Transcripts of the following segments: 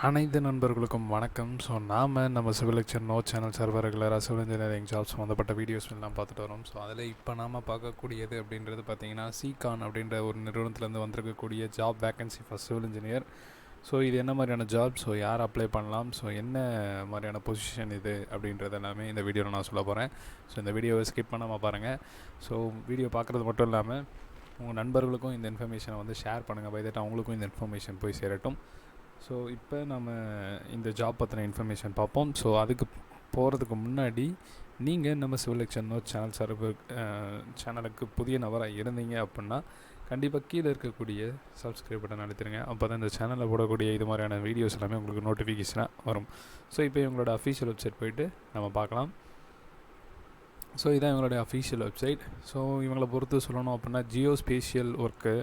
அனைத்து நண்பர்களுக்கும் வணக்கம். ஸோ நம்ம சிவில் நோ சேனல் சர்வர் ரெகுலராக சிவில் இன்ஜினியரிங் ஜாப்ஸ் சம்மந்தப்பட்ட வீடியோஸ் எல்லாம் பார்த்துட்டு வரோம். ஸோ அதில் இப்போ நாம் பார்க்கக்கூடியது அப்படின்றது பார்த்திங்கன்னா சிகான் அப்படின்ற ஒரு நிறுவனத்துலேருந்து வந்திருக்கக்கூடிய job vacancy for civil engineer. So இது என்ன மாதிரியான ஜாப், ஸோ யார் அப்ளை பண்ணலாம், ஸோ என்ன மாதிரியான பொசிஷன் இது அப்படின்றது எல்லாமே இந்த வீடியோவில் நான் சொல்ல போகிறேன். ஸோ இந்த வீடியோவை ஸ்கிப் பண்ணாமல் பாருங்கள். ஸோ வீடியோ பார்க்குறது மட்டும் இல்லாமல் உங்கள் நண்பர்களுக்கும் இந்த இன்ஃபர்மேஷனை வந்து ஷேர் பண்ணுங்கள். பைதட்ட அவங்களுக்கும் இந்த இன்ஃபர்மேஷன் போய் சேரட்டும். ஸோ இப்போ நம்ம இந்த ஜாப் பற்றின இன்ஃபர்மேஷன் பார்ப்போம். ஸோ அதுக்கு போகிறதுக்கு முன்னாடி நீங்கள் நம்ம சிவில் நோ சேனலுக்கு புதிய நபராக இருந்தீங்க அப்படின்னா கண்டிப்பாக கீழே இருக்கக்கூடிய சப்ஸ்கிரைப் பட்டன் அழுத்திடுங்க. அப்போ தான் இந்த சேனலில் போடக்கூடிய இது மாதிரியான வீடியோஸ் எல்லாமே உங்களுக்கு நோட்டிஃபிகேஷனாக வரும். ஸோ இப்போ இவங்களோட அஃபீஷியல் வெப்சைட் போய்ட்டு நம்ம பார்க்கலாம். ஸோ இதான் இவங்களுடைய அஃபீஷியல் வெப்சைட். ஸோ இவங்களை பொறுத்து சொல்லணும் அப்படின்னா ஜியோ ஸ்பேஷியல் ஒர்க்கு,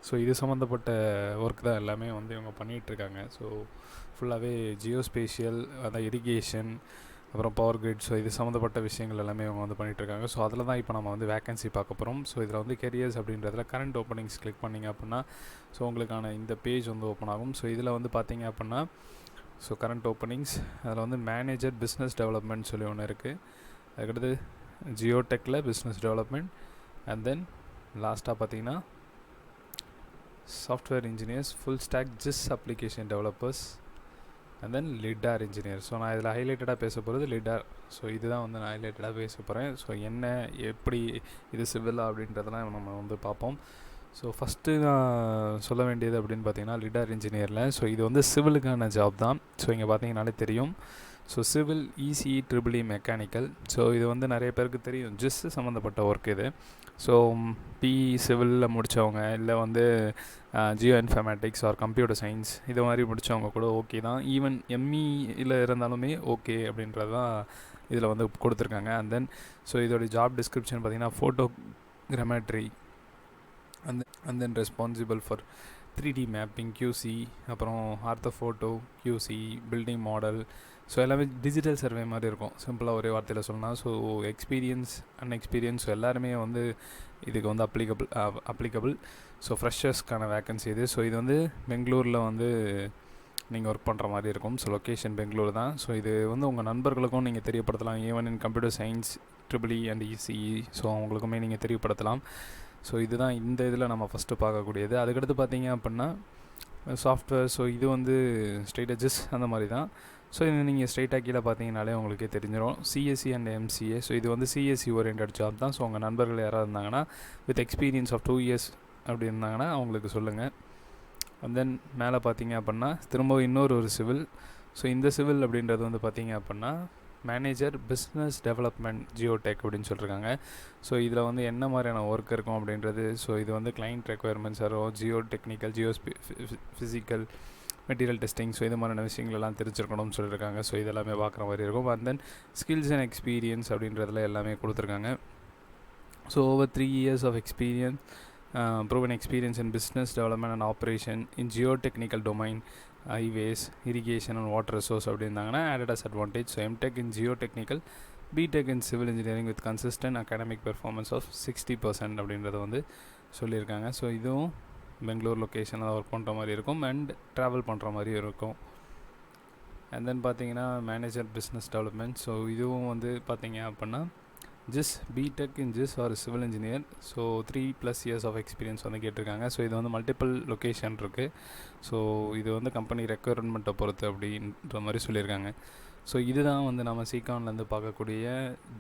ஸோ இது சம்மந்தப்பட்ட ஒர்க் தான் எல்லாமே வந்து இவங்க பண்ணிகிட்ருக்காங்க. ஸோ ஃபுல்லாகவே ஜியோ ஸ்பேஷியல், அதான் இரிகேஷன், அப்புறம் பவர் கிரிட், ஸோ இது சம்மந்தப்பட்ட விஷயங்கள் எல்லாமே இவங்க வந்து பண்ணிகிட்ருக்காங்க. ஸோ அதில் தான் இப்போ நம்ம வந்து வேக்கன்சி பார்க்க போகிறோம். ஸோ இதில் வந்து கெரியர்ஸ் அப்படின்றதுல கரண்ட் ஓப்பனிங்ஸ் கிளிக் பண்ணிங்க அப்படின்னா ஸோ உங்களுக்கான இந்த பேஜ் வந்து ஓப்பன் ஆகும். ஸோ இதில் வந்து பார்த்தீங்க அப்படின்னா ஸோ கரண்ட் ஓப்பனிங்ஸ், அதில் வந்து மேனேஜர் பிஸ்னஸ் டெவலப்மெண்ட் சொல்லி ஒன்று இருக்குது. அதுக்கடுத்து ஜியோடெக்கில் பிஸ்னஸ் டெவலப்மெண்ட், அண்ட் தென் லாஸ்ட்டாக பார்த்தீங்கன்னா software engineers, full stack GIS application developers, and then lidar engineer. So நான் இதில் ஹைலைட்டடாக பேச போகிறது லிடார். ஸோ இதுதான் வந்து நான் ஹைலைட்டடாக பேச போகிறேன். ஸோ என்ன, எப்படி, இது சிவிலா அப்படின்றதெல்லாம் நம்ம வந்து பார்ப்போம். ஸோ ஃபஸ்ட்டு நான் சொல்ல வேண்டியது அப்படின்னு பார்த்தீங்கன்னா லிடார் இன்ஜினியரில் ஸோ இது வந்து சிவிலுக்கான ஜாப் தான். ஸோ இங்கே பார்த்தீங்கன்னாலே தெரியும். So civil ECE triple E mechanical. So இது வந்து நிறைய பேருக்கு தெரியும், ஜிஸ் சம்மந்தப்பட்ட ஒர்க் இது. ஸோ பிஇ சிவிலில் முடித்தவங்க, இல்லை வந்து Jio informatics R computer science இது மாதிரி முடித்தவங்க கூட ஓகே தான். ஈவன் எம்இயில் இருந்தாலுமே ஓகே அப்படின்றது தான் இதில் வந்து கொடுத்துருக்காங்க. அண்ட் தென் ஸோ இதோடைய ஜாப் டிஸ்கிரிப்ஷன் பார்த்திங்கன்னா photogrammetry, and then responsible for 3D mapping, QC, அப்புறம் orthophoto, QC, building model. So எல்லாமே டிஜிட்டல் சர்வே மாதிரி இருக்கும், சிம்பிளாக ஒரே வார்த்தையில் சொல்லலாம். ஸோ எக்ஸ்பீரியன்ஸ், அன்எக்ஸ்பீரியன்ஸ் எல்லாருமே வந்து இதுக்கு வந்து அப்ளிகபிள். ஸோ ஃப்ரெஷர்ஸ்க்கான வேக்கன்சி இது. ஸோ இது வந்து பெங்களூரில் வந்து நீங்கள் ஒர்க் பண்ணுற மாதிரி இருக்கும். ஸோ லொக்கேஷன் பெங்களூர் தான். ஸோ இது வந்து உங்கள் நண்பர்களுக்கும் நீங்கள் தெரியப்படுத்தலாம். Even in computer science, triple E and ECE, so அவங்களுக்குமே நீங்கள் தெரியப்படுத்தலாம். ஸோ இதுதான் இந்த இதில் நம்ம ஃபஸ்ட்டு பார்க்கக்கூடியது. அதுக்கடுத்து பார்த்தீங்க அப்படின்னா சாஃப்ட்வேர். ஸோ இது வந்து ஸ்ட்ரெயிட்டாக ஜிஸ் அந்த மாதிரி தான். ஸோ இது நீங்கள் ஸ்ட்ரெயிட்டாக கீழே பார்த்தீங்கனாலே உங்களுக்கே தெரிஞ்சிடும், சிஎஸ்சி அண்ட் எம்சிஏ. ஸோ இது வந்து சிஎஸ்சி ஓரியன்ட் ஜாப் தான். ஸோ உங்கள் நண்பர்கள் யாராவது இருந்தாங்கன்னா வித் எக்ஸ்பீரியன்ஸ் ஆஃப் 2 இயர்ஸ் அப்படி இருந்தாங்கன்னா அவங்களுக்கு சொல்லுங்கள். அண்ட் தென் மேலே பார்த்தீங்க அப்படின்னா திரும்ப இன்னொரு சிவில். ஸோ இந்த சிவில் அப்படின்றது வந்து பார்த்தீங்க அப்படின்னா மேனேஜர் பிஸ்னஸ் டெவலப்மெண்ட் ஜியோடெக் அப்படின்னு சொல்லியிருக்காங்க. ஸோ இதில் வந்து என்ன மாதிரியான ஒர்க் இருக்கும் அப்படின்றது, ஸோ இது வந்து கிளைண்ட் ரெக்குயர்மெண்ட்ஸ் வரும், Jio technical, physical, material testing, so இது மாதிரியான விஷயங்களெல்லாம் தெரிஞ்சிருக்கணும்னு சொல்லியிருக்காங்க. ஸோ இதெல்லாமே பார்க்குற மாதிரி இருக்கும். And then skills and experience அப்படின்றதுல எல்லாமே கொடுத்துருக்காங்க. So over 3 years of experience, proven experience in business development and operation in geotechnical domain, highways, irrigation and water resource அப்படின்னாங்கன்னா added as advantage. So MTech in geotechnical, BTech in civil engineering with consistent academic performance of 60% அப்படின்றத வந்து சொல்லியிருக்காங்க. So இதுவும் பெங்களூர் லொக்கேஷனில் work பண்ணுற மாதிரி இருக்கும் and travel பண்ணுற மாதிரி இருக்கும். அண்ட் தென் பார்த்தீங்கன்னா மேனேஜர் பிஸ்னஸ் டெவலப்மெண்ட். ஸோ இதுவும் வந்து பார்த்தீங்க அப்படின்னா GIS, BTech in GIS or civil engineer. So 3+ years of experience வந்து கேட்டிருக்காங்க. ஸோ இது வந்து மல்டிபிள் லொக்கேஷன் இருக்குது. ஸோ இது வந்து கம்பெனி ரெக்குயர்மெண்ட்டை பொறுத்து அப்படின்ற மாதிரி சொல்லியிருக்காங்க. ஸோ இதுதான் வந்து நம்ம சிகான்லேருந்து பார்க்கக்கூடிய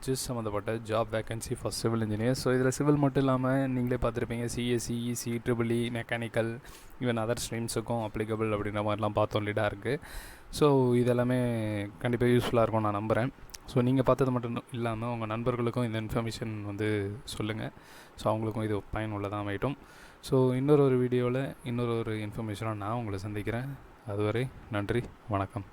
ஜிஸ் சம்மந்தப்பட்ட job vacancy for civil engineer. So இதில் சிவில் மட்டும் இல்லாமல் நீங்களே பார்த்துருப்பீங்க, CSC, EC, triple E, mechanical, even other ஸ்ட்ரீம்ஸுக்கும் அப்ளிகபிள் அப்படின்ற மாதிரிலாம் பார்த்தோம் லிடாக இருக்குது. ஸோ இதெல்லாமே கண்டிப்பாக யூஸ்ஃபுல்லாக இருக்கும் நான் நம்புகிறேன். ஸோ நீங்கள் பார்த்தது மட்டும் இல்லாமல் உங்கள் நண்பர்களுக்கும் இந்த இன்ஃபர்மேஷன் வந்து சொல்லுங்கள். ஸோ அவங்களுக்கும் இது பயனுள்ளதாக அமையட்டும். ஸோ இன்னொரு வீடியோவில் இன்னொரு இன்ஃபர்மேஷனாக நான் உங்களை சந்திக்கிறேன். அதுவரை நன்றி, வணக்கம்.